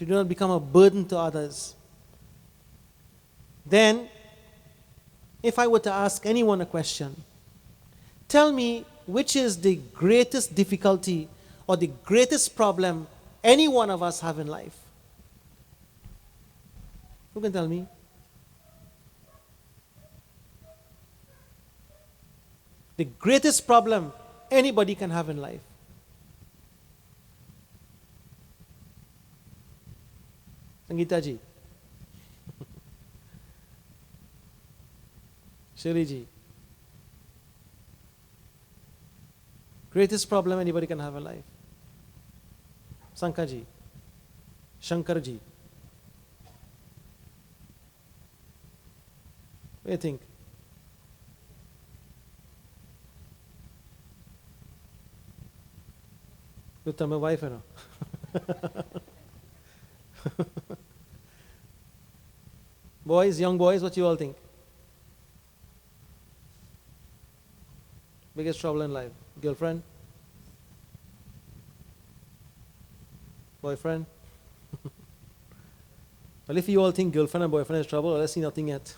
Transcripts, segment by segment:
you do not become a burden to others. Then, if I were to ask anyone a question, tell me which is the greatest difficulty or the greatest problem any one of us have in life. Who can tell me? The greatest problem anybody can have in life. Sangeeta ji. Shirley ji. Greatest problem anybody can have in life. Sankhya ji. Shankar ji. What do you think? You tell my wife, you know. Boys, young boys, what you all think? Biggest trouble in life? Girlfriend? Boyfriend? Well, if you all think girlfriend and boyfriend is trouble, well, I see nothing yet.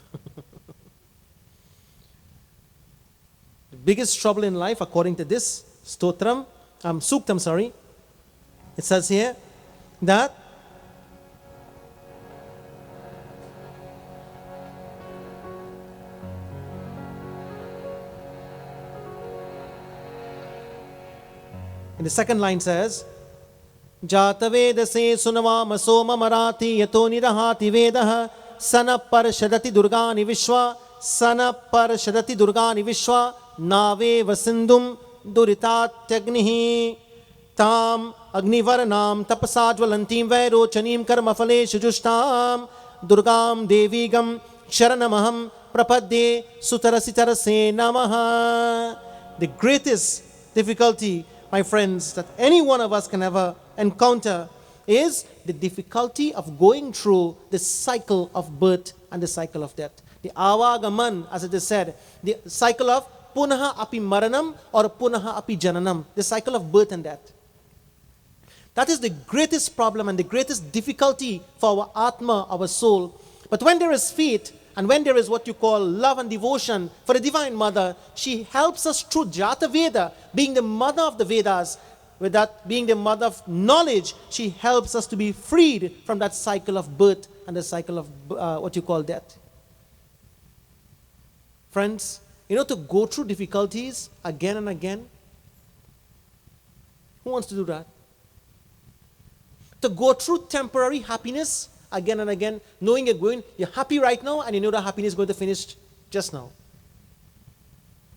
The biggest trouble in life, according to this Suktam, it says here that in the second line says, Jataveda se sunava masoma marati yato nirahati vedaha sana parshadati durgani vishwa sana parshadati durgani vishwa nave vasindum duritatagnihi tam agnivaranam tapasajvalantim vairochanim karmafale shujushtam durgam devigam sharanamaham prapadye sutarasitarase namaha. The greatest difficulty, my friends, that any one of us can ever encounter is the difficulty of going through the cycle of birth and the cycle of death. The avagaman, as it is said, the cycle of punaha api maranam or punaha api jananam, the cycle of birth and death. That is the greatest problem and the greatest difficulty for our atma, our soul. But when there is faith and when there is what you call love and devotion for the Divine Mother, she helps us through Jata Veda, being the mother of the Vedas. With that being the mother of knowledge, she helps us to be freed from that cycle of birth and the cycle of what you call death. Friends, to go through difficulties again and again, who wants to do that? To go through temporary happiness again and again, knowing you're happy right now and you know that happiness is going to finish just now.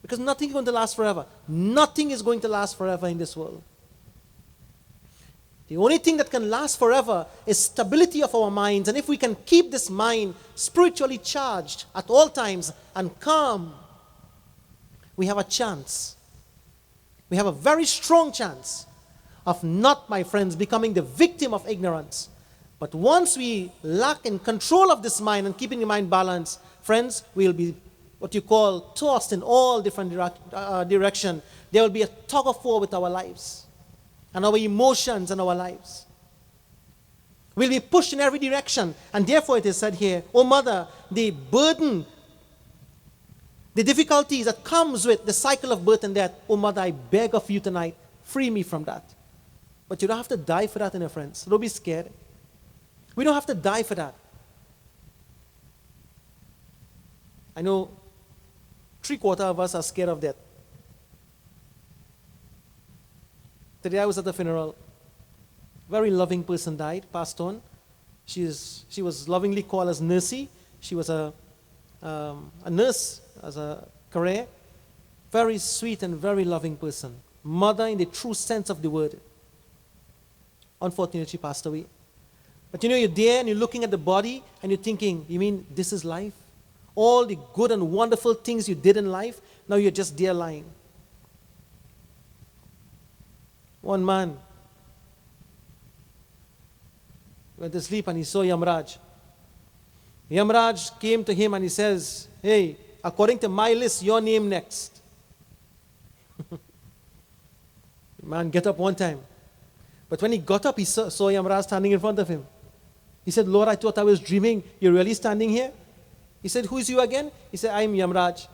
Because nothing is going to last forever. Nothing is going to last forever in this world. The only thing that can last forever is stability of our minds. And if we can keep this mind spiritually charged at all times and calm, we have a chance. We have a very strong chance of not, my friends, becoming the victim of ignorance. But once we lack in control of this mind and keeping the mind balanced, friends, we'll be what you call tossed in all different directions. There will be a tug of war with our lives and our emotions and our lives. We'll be pushed in every direction. And therefore it is said here, oh Mother, the burden, the difficulties that comes with the cycle of birth and death, oh Mother, I beg of you tonight, free me from that. But you don't have to die for that, my friends. Don't be scared. We don't have to die for that. I know 3/4 of us are scared of death. Today I was at a funeral. Very loving person died, passed on. She was lovingly called as Nursey. She was a nurse as a career. Very sweet and very loving person. Mother in the true sense of the word. Unfortunately, she passed away. But you're there and you're looking at the body and you're thinking, you mean this is life? All the good and wonderful things you did in life, now you're just there lying. One man went to sleep and he saw Yamraj. Yamraj came to him and he says, hey, according to my list, your name next. The man get up one time. But when he got up, he saw Yamraj standing in front of him. He said, Lord, I thought I was dreaming. You're really standing here? He said, who is you again? He said, I'm Yamraj.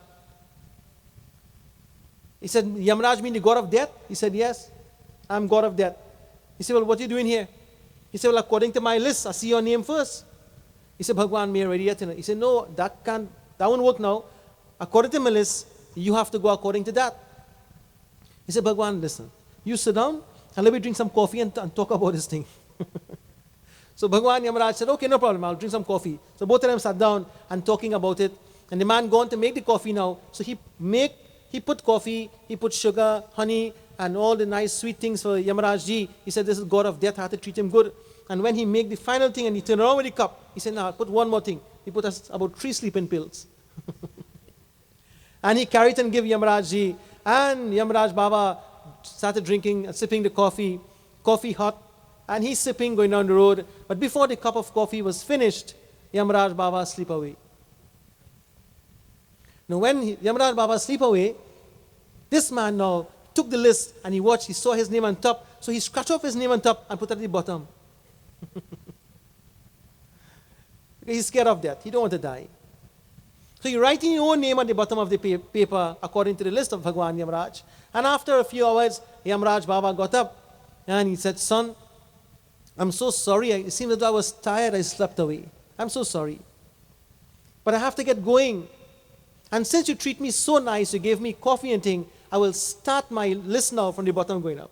He said, Yamraj mean the god of death? He said, yes, I'm god of death. He said, well, what are you doing here? He said, well, according to my list, I see your name first. He said, Bhagwan, may I ready yet? He said, no, that won't work now. According to my list, you have to go according to that. He said, Bhagwan, listen, you sit down and let me drink some coffee and talk about this thing. So Bhagwan Yamaraj said, okay, no problem, I'll drink some coffee. So both of them sat down and talking about it. And the man gone to make the coffee now. So he put coffee, he put sugar, honey, and all the nice sweet things for Yamaraj ji. He said, this is god of death, I have to treat him good. And when he made the final thing and he turned around with the cup, he said, now I'll put one more thing. He put us about 3 sleeping pills. And he carried and gave Yamaraj ji. And Yamaraj Baba started drinking, sipping the coffee hot. And he's sipping, going down the road. But before the cup of coffee was finished, Yamaraj Baba sleep away. Now when Yamaraj Baba sleep away, this man now took the list and he watched, he saw his name on top. So he scratched off his name on top and put it at the bottom. He's scared of death. He don't want to die. So you write in your own name at the bottom of the paper according to the list of Bhagwan Yamaraj. And after a few hours, Yamaraj Baba got up and he said, son, I'm so sorry. It seems that I was tired. I slept away. I'm so sorry. But I have to get going. And since you treat me so nice, you gave me coffee and thing, I will start my list now from the bottom going up.